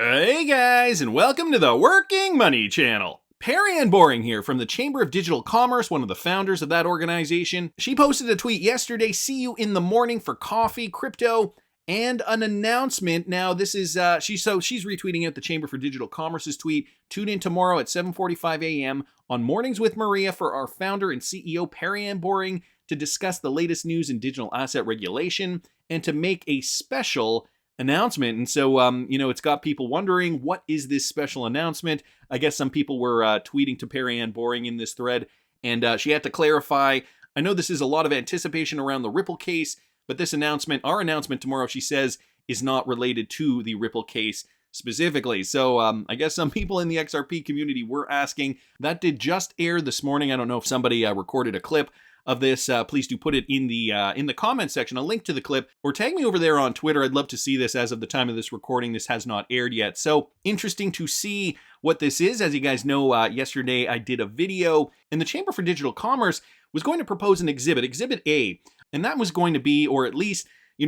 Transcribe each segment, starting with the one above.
Hey guys, and welcome to the Working Money Channel. Perry-Ann Boring here from the Chamber of Digital Commerce, one of the founders of that organization. She posted a tweet yesterday, see you in the morning for coffee, crypto, and an announcement. Now this is, she's retweeting out the Chamber for Digital Commerce's tweet. Tune in tomorrow at 7:45 a.m. on Mornings with Maria for our founder and CEO Perry-Ann Boring to discuss the latest news in digital asset regulation and to make a special announcement. And so, it's got people wondering, what is this special announcement? I guess some people were tweeting to Perry-Ann Boring in this thread, and she had to clarify. I know this is a lot of anticipation around the Ripple case, but this announcement, our announcement tomorrow, she says, is not related to the Ripple case specifically. So I guess some people in the XRP community were asking. That did just air this morning. I don't know if somebody recorded a clip of this. Please do put it in the comment section, a link to the clip, or tag me over there on Twitter. I'd love to see this. As of the time of this recording, this has not aired yet. So interesting to see what this is. As you guys know, yesterday I did a video, and the Chamber for Digital Commerce was going to propose an exhibit, Exhibit A, and that was going to be, or at least,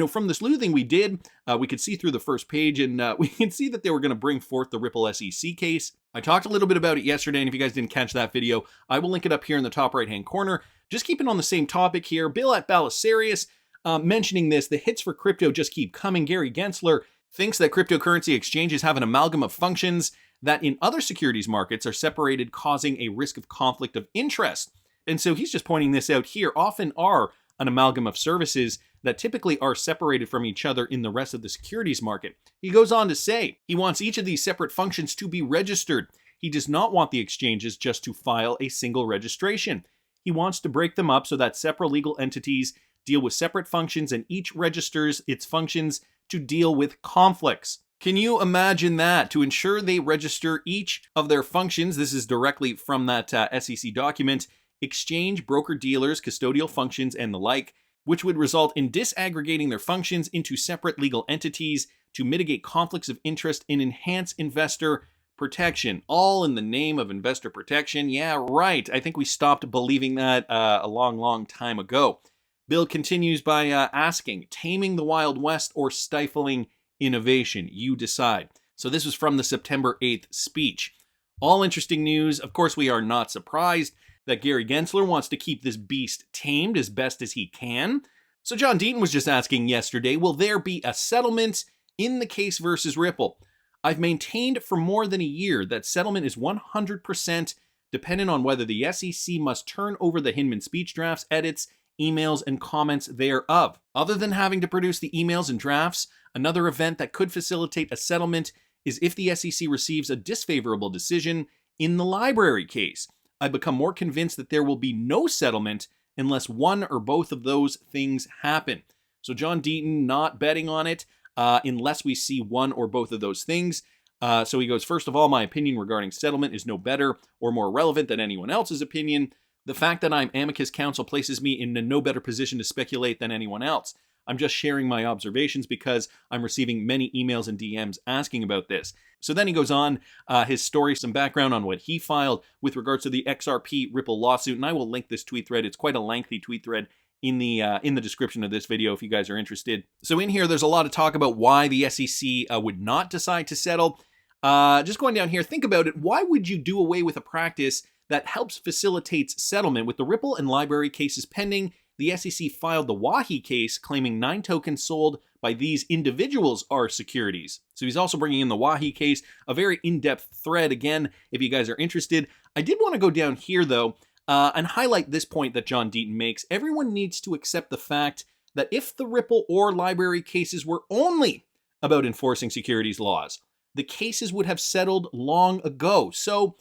from the sleuthing we did, we could see through the first page, and we can see that they were going to bring forth the Ripple SEC case. I talked a little bit about it yesterday, and if you guys didn't catch that video, I will link it up here in the top right-hand corner. Just keeping on the same topic here, Bill at Balisarius mentioning this, the hits for crypto just keep coming. Gary Gensler thinks that cryptocurrency exchanges have an amalgam of functions that in other securities markets are separated, causing a risk of conflict of interest. And so he's just pointing this out here, often are an amalgam of services that typically are separated from each other in the rest of the securities market. He goes on to say he wants each of these separate functions to be registered. He does not want the exchanges just to file a single registration. He wants to break them up so that separate legal entities deal with separate functions and each registers its functions to deal with conflicts. Can you imagine that? To ensure they register each of their functions, this is directly from that SEC document, exchange, broker-dealers, custodial functions, and the like, which would result in disaggregating their functions into separate legal entities to mitigate conflicts of interest and enhance investor protection, all in the name of investor protection. Yeah, right. I think we stopped believing that a long time ago. Bill continues by asking, taming the Wild West or stifling innovation? You decide. So this was from the September 8th speech. All interesting news. Of course, we are not surprised that Gary Gensler wants to keep this beast tamed as best as he can. So John Deaton was just asking yesterday, will there be a settlement in the case versus Ripple? I've maintained for more than a year that settlement is 100% dependent on whether the SEC must turn over the Hinman speech drafts, edits, emails, and comments thereof. Other than having to produce the emails and drafts, another event that could facilitate a settlement is if the SEC receives a disfavorable decision in the library case. I've become more convinced that there will be no settlement unless one or both of those things happen. So John Deaton not betting on it unless we see one or both of those things. So he goes, first of all, my opinion regarding settlement is no better or more relevant than anyone else's opinion. The fact that I'm amicus counsel places me in a no better position to speculate than anyone else. I'm just sharing my observations because I'm receiving many emails and DMs asking about this. So then he goes on his story, some background on what he filed with regards to the XRP Ripple lawsuit, and I will link this tweet thread. It's quite a lengthy tweet thread in the description of this video if you guys are interested. So in here, there's a lot of talk about why the SEC would not decide to settle. Just going down here, think about it. Why would you do away with a practice that helps facilitate settlement? With the Ripple and library cases pending, the SEC filed the Wahi case claiming 9 tokens sold by these individuals are securities. So he's also bringing in the Wahi case, a very in-depth thread. Again, if you guys are interested, I did want to go down here though, and highlight this point that John Deaton makes. Everyone needs to accept the fact that if the Ripple or library cases were only about enforcing securities laws, the cases would have settled long ago. So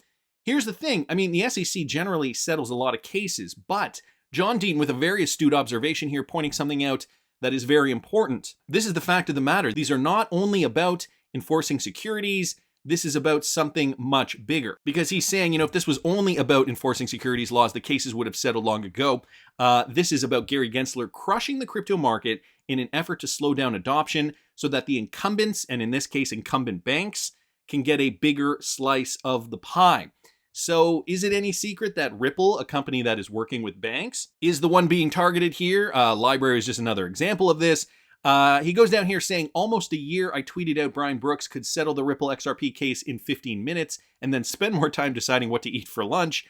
here's the thing. I mean, the SEC generally settles a lot of cases, but John Deaton with a very astute observation here, pointing something out that is very important. This is the fact of the matter. These are not only about enforcing securities, this is about something much bigger. Because he's saying, if this was only about enforcing securities laws, the cases would have settled long ago. This is about Gary Gensler crushing the crypto market in an effort to slow down adoption so that the incumbents, and in this case, incumbent banks, can get a bigger slice of the pie. So is it any secret that Ripple, a company that is working with banks, is the one being targeted here? Library is just another example of this. He goes down here saying, almost a year I tweeted out Brian Brooks could settle the Ripple XRP case in 15 minutes and then spend more time deciding what to eat for lunch.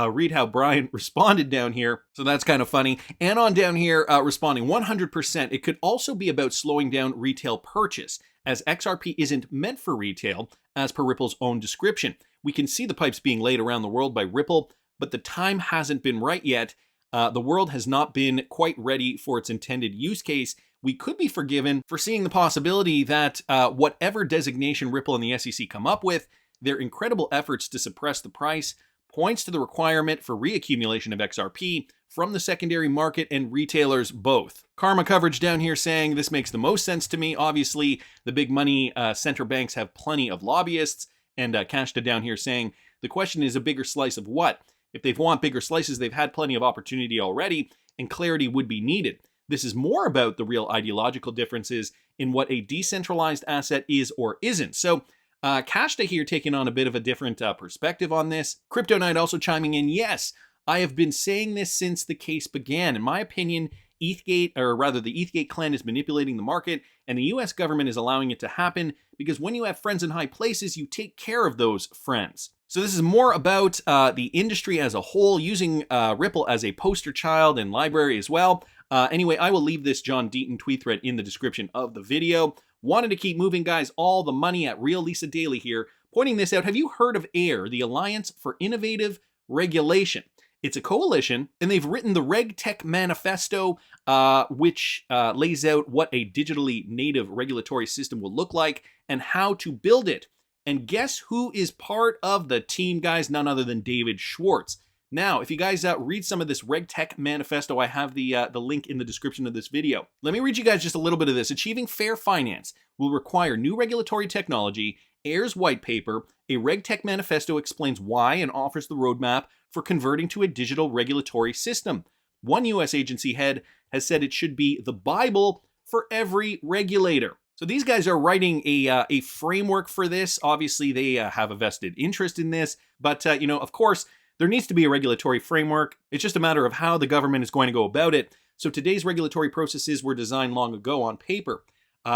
Read how Brian responded down here. So that's kind of funny. Anon down here responding 100%. It could also be about slowing down retail purchase, as XRP isn't meant for retail, as per Ripple's own description. We can see the pipes being laid around the world by Ripple, but the time hasn't been right yet. The world has not been quite ready for its intended use case. We could be forgiven for seeing the possibility that whatever designation Ripple and the SEC come up with, their incredible efforts to suppress the price points to the requirement for reaccumulation of XRP from the secondary market and retailers both. Karma coverage down here saying this makes the most sense to me. Obviously, the big money central banks have plenty of lobbyists, and Kashta down here saying the question is a bigger slice of what? If they want bigger slices, they've had plenty of opportunity already, and clarity would be needed. This is more about the real ideological differences in what a decentralized asset is or isn't. So Kashta here taking on a bit of a different perspective on this. Crypto Knight also chiming in, yes, I have been saying this since the case began. In my opinion, the ETHgate clan is manipulating the market, and the US government is allowing it to happen because when you have friends in high places, you take care of those friends. So this is more about the industry as a whole, using Ripple as a poster child and library as well. Anyway, I will leave this John Deaton tweet thread in the description of the video. Wanted to keep moving, guys. All the money at Real Lisa Daily here, pointing this out. Have you heard of AIR, the Alliance for Innovative Regulation? It's a coalition, and they've written the Regtech manifesto, which lays out what a digitally native regulatory system will look like and how to build it. And guess who is part of the team, guys? None other than David Schwartz. Now, if you guys read some of this Regtech manifesto, I have the link in the description of this video. Let me read you guys just a little bit of this. Achieving fair finance will require new regulatory technology. AIR's white paper, a Regtech manifesto, explains why and offers the roadmap for converting to a digital regulatory system. One US agency head has said it should be the Bible for every regulator. So these guys are writing a framework for this. Obviously, they have a vested interest in this, but of course, there needs to be a regulatory framework. It's just a matter of how the government is going to go about it. So today's regulatory processes were designed long ago on paper.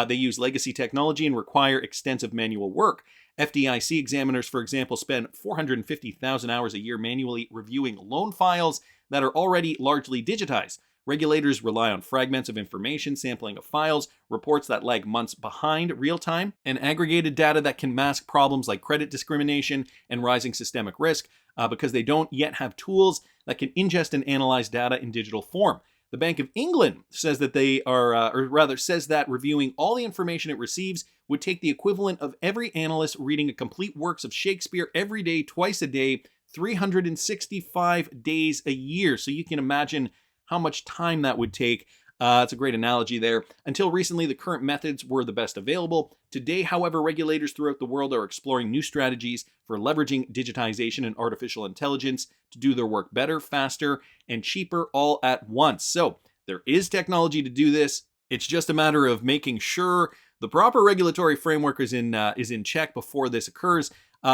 They use legacy technology and require extensive manual work. FDIC examiners, for example, spend 450,000 hours a year manually reviewing loan files that are already largely digitized. Regulators rely on fragments of information, sampling of files, reports that lag months behind real time, and aggregated data that can mask problems like credit discrimination and rising systemic risk because they don't yet have tools that can ingest and analyze data in digital form. The Bank of England says that says that reviewing all the information it receives would take the equivalent of every analyst reading a complete works of Shakespeare every day, twice a day, 365 days a year. So you can imagine how much time that would take. It's a great analogy there. Until recently, the current methods were the best available. Today, however, regulators throughout the world are exploring new strategies for leveraging digitization and artificial intelligence to do their work better, faster, and cheaper all at once. So there is technology to do this. It's just a matter of making sure the proper regulatory framework is in check before this occurs.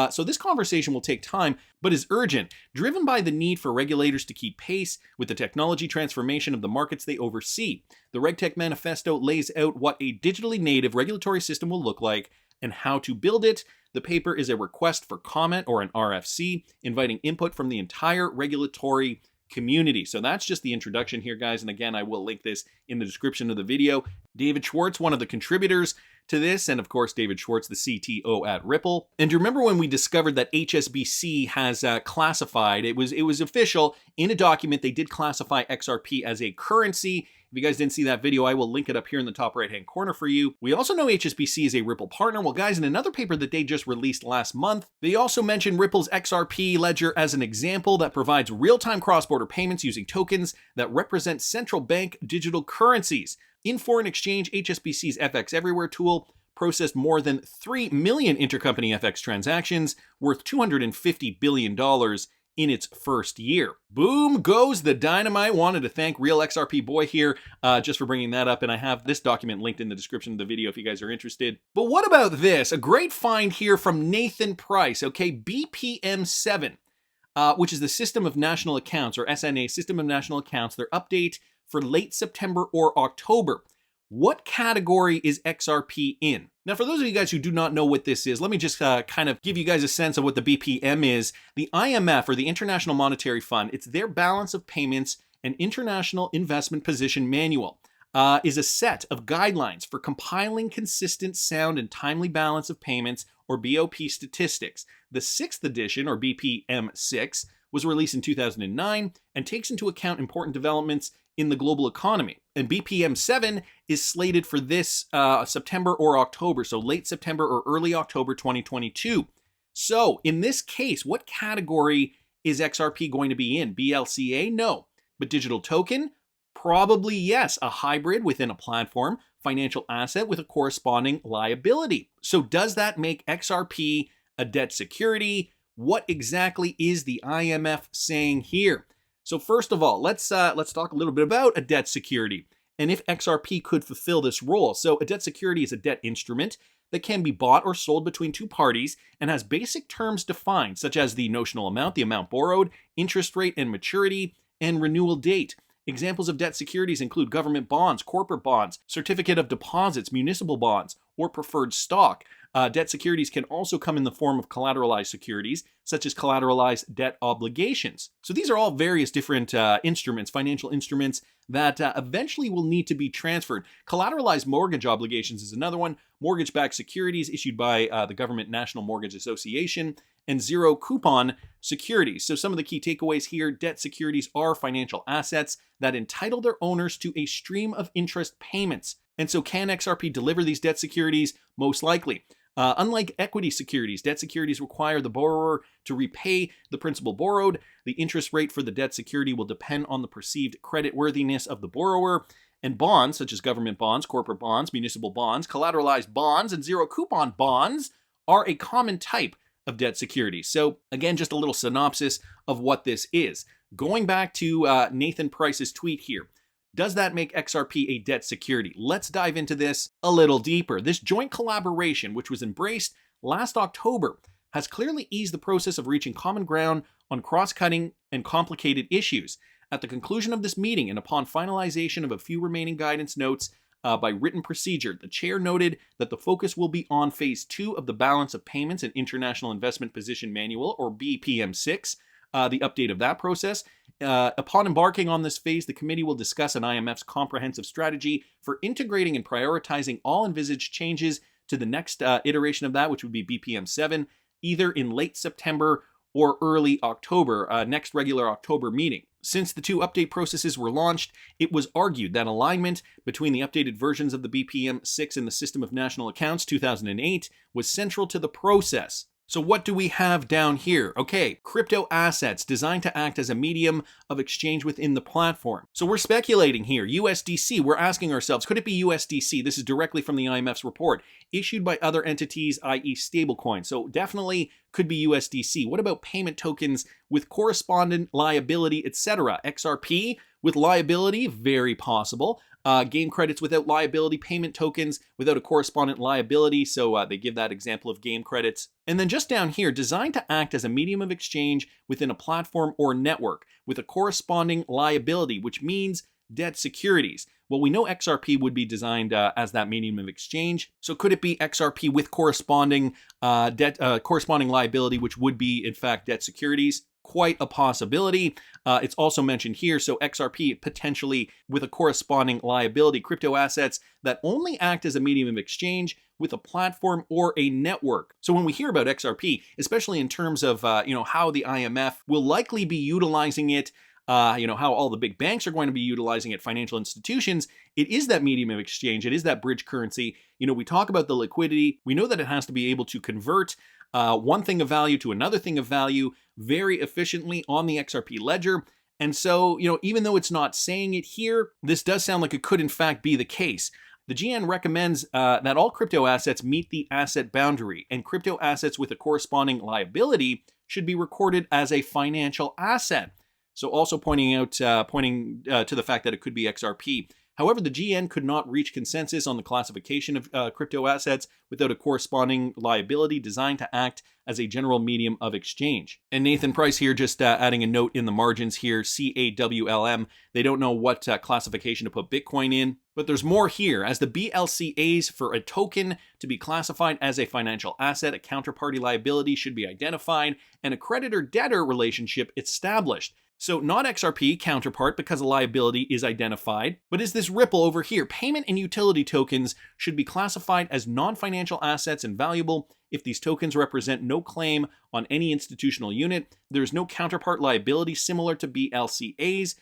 So this conversation will take time, but is urgent, driven by the need for regulators to keep pace with the technology transformation of the markets they oversee. The Regtech manifesto lays out what a digitally native regulatory system will look like and how to build it. The paper is a request for comment, or an RFC, inviting input from the entire regulatory community. So that's just the introduction here, guys. And again, I will link this in the description of the video. David Schwartz, one of the contributors to this, and of course, David Schwartz, the CTO at Ripple. And do you remember when we discovered that HSBC has classified, it was official, in a document, they did classify XRP as a currency. If you guys didn't see that video, I will link it up here in the top right-hand corner for you. We also know HSBC is a Ripple partner. Well, guys, in another paper that they just released last month, they also mentioned Ripple's XRP ledger as an example that provides real-time cross-border payments using tokens that represent central bank digital currencies. In foreign exchange, HSBC's FX Everywhere tool processed more than 3 million intercompany FX transactions worth $250 billion in its first year. Boom goes the dynamite. Wanted to thank Real XRP Boy here just for bringing that up, and I have this document linked in the description of the video if you guys are interested. But what about this? A great find here from Nathan Price, okay? BPM7, which is the System of National Accounts, or SNA, System of National Accounts, their update for late September or October. What category is XRP in? Now, for those of you guys who do not know what this is, let me just kind of give you guys a sense of what the BPM is. The IMF, or the International Monetary Fund, it's their balance of payments and international investment position manual, is a set of guidelines for compiling consistent, sound, and timely balance of payments, or BOP statistics. The 6th edition, or BPM 6, was released in 2009 and takes into account important developments in the global economy. And BPM 7 is slated for this September or October, so late September or early October 2022. So in this case, what category is XRP going to be in? BLCA? No. But digital token? Probably yes, a hybrid within a platform, financial asset with a corresponding liability. So does that make XRP a debt security? What exactly is the IMF saying here? So first of all, let's talk a little bit about a debt security and if XRP could fulfill this role. So a debt security is a debt instrument that can be bought or sold between two parties and has basic terms defined, such as the notional amount, the amount borrowed, interest rate and maturity, and renewal date. Examples of debt securities include government bonds, corporate bonds, certificate of deposits, municipal bonds, or preferred stock. Debt securities can also come in the form of collateralized securities, such as collateralized debt obligations. So these are all various different instruments, financial instruments, that eventually will need to be transferred. Collateralized mortgage obligations is another one, mortgage-backed securities issued by the Government National Mortgage Association, and zero coupon securities. So some of the key takeaways here: debt securities are financial assets that entitle their owners to a stream of interest payments. And so can XRP deliver these debt securities? Most likely. Unlike equity securities, debt securities require the borrower to repay the principal borrowed. The interest rate for the debt security will depend on the perceived creditworthiness of the borrower. And bonds, such as government bonds, corporate bonds, municipal bonds, collateralized bonds, and zero coupon bonds, are a common type of debt securities. So again, just a little synopsis of what this is. Going back to Nathan Price's tweet here. Does that make XRP a debt security? Let's dive into this a little deeper. This joint collaboration, which was embraced last October, has clearly eased the process of reaching common ground on cross-cutting and complicated issues. At the conclusion of this meeting and upon finalization of a few remaining guidance notes by written procedure, the chair noted that the focus will be on phase 2 of the balance of payments and international investment position manual, or BPM 6, the update of that process. Upon embarking on this phase, the committee will discuss an IMF's comprehensive strategy for integrating and prioritizing all envisaged changes to the next iteration of that, which would be BPM 7, either in late September or early October, next regular October meeting. Since the two update processes were launched, it was argued that alignment between the updated versions of the BPM 6 and the System of National Accounts 2008 was central to the process. So what do we have down here? Okay, crypto assets designed to act as a medium of exchange within the platform. So we're speculating here. USDC, we're asking ourselves, could it be USDC? This is directly from the IMF's report, issued by other entities, i.e. stablecoin. So definitely could be USDC. What about payment tokens with correspondent liability, etc.? XRP with liability, very possible. Game credits without liability, payment tokens without a correspondent liability. So they give that example of game credits. And then just down here, designed to act as a medium of exchange within a platform or network with a corresponding liability, which means debt securities. Well, we know XRP would be designed as that medium of exchange. So could it be XRP with corresponding corresponding liability, which would be in fact debt securities? Quite a possibility. It's also mentioned here, so XRP potentially with a corresponding liability, crypto assets that only act as a medium of exchange with a platform or a network. So when we hear about XRP, especially in terms of how the IMF will likely be utilizing it, how all the big banks are going to be utilizing it, financial institutions, it is that medium of exchange. It is that bridge currency. We talk about the liquidity. We know that it has to be able to convert one thing of value to another thing of value very efficiently on the XRP ledger. And so, even though it's not saying it here, this does sound like it could in fact be the case. The GN recommends that all crypto assets meet the asset boundary, and crypto assets with a corresponding liability should be recorded as a financial asset. So also pointing to the fact that it could be XRP. However, the GN could not reach consensus on the classification of crypto assets without a corresponding liability designed to act as a general medium of exchange. And Nathan Price here just adding a note in the margins here, CAWLM. They don't know what classification to put Bitcoin in, but there's more here. As the BLCAs for a token to be classified as a financial asset, a counterparty liability should be identified and a creditor-debtor relationship established. So not XRP counterpart because a liability is identified, but is this Ripple over here. Payment and utility tokens should be classified as non-financial assets and valuable if these tokens represent no claim on any institutional unit. There's no counterpart liability similar to BLCAs.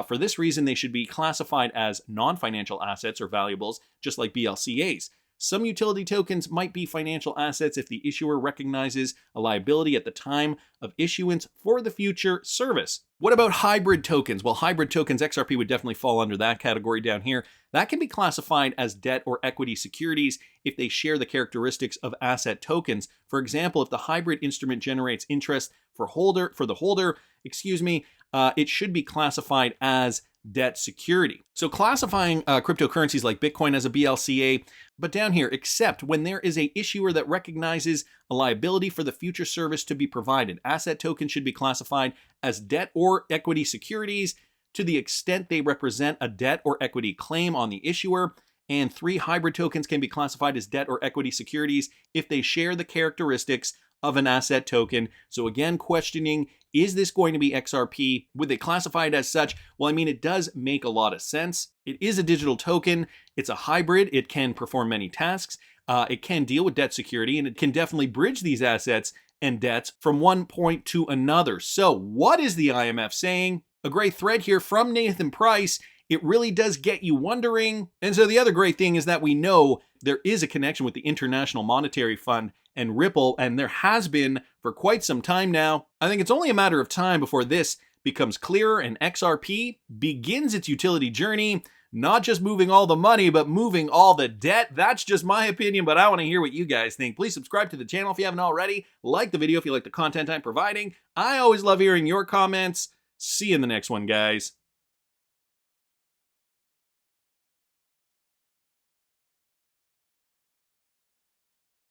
For this reason, they should be classified as non-financial assets or valuables, just like BLCAs. Some utility tokens might be financial assets if the issuer recognizes a liability at the time of issuance for the future service. What about hybrid tokens? Well, hybrid tokens, XRP would definitely fall under that category down here. That can be classified as debt or equity securities if they share the characteristics of asset tokens. For example, if the hybrid instrument generates interest for the holder, it should be classified as debt security. So classifying cryptocurrencies like Bitcoin as a BLCA, but down here, except when there is an issuer that recognizes a liability for the future service to be provided. Asset tokens should be classified as debt or equity securities to the extent they represent a debt or equity claim on the issuer. And 3 hybrid tokens can be classified as debt or equity securities if they share the characteristics of an asset token. So again, questioning, is this going to be XRP? Would they classify it as such? Well, I mean, it does make a lot of sense. It is a digital token. It's a hybrid. It can perform many tasks. It can deal with debt security, and it can definitely bridge these assets and debts from one point to another. So what is the IMF saying? A great thread here from Nathan Price. It really does get you wondering. And so the other great thing is that we know there is a connection with the International Monetary Fund and Ripple, and there has been for quite some time now. I think it's only a matter of time before this becomes clearer and XRP begins its utility journey, not just moving all the money, but moving all the debt. That's just my opinion, but I want to hear what you guys think. Please subscribe to the channel if you haven't already. Like the video if you like the content I'm providing. I always love hearing your comments. See you in the next one, guys.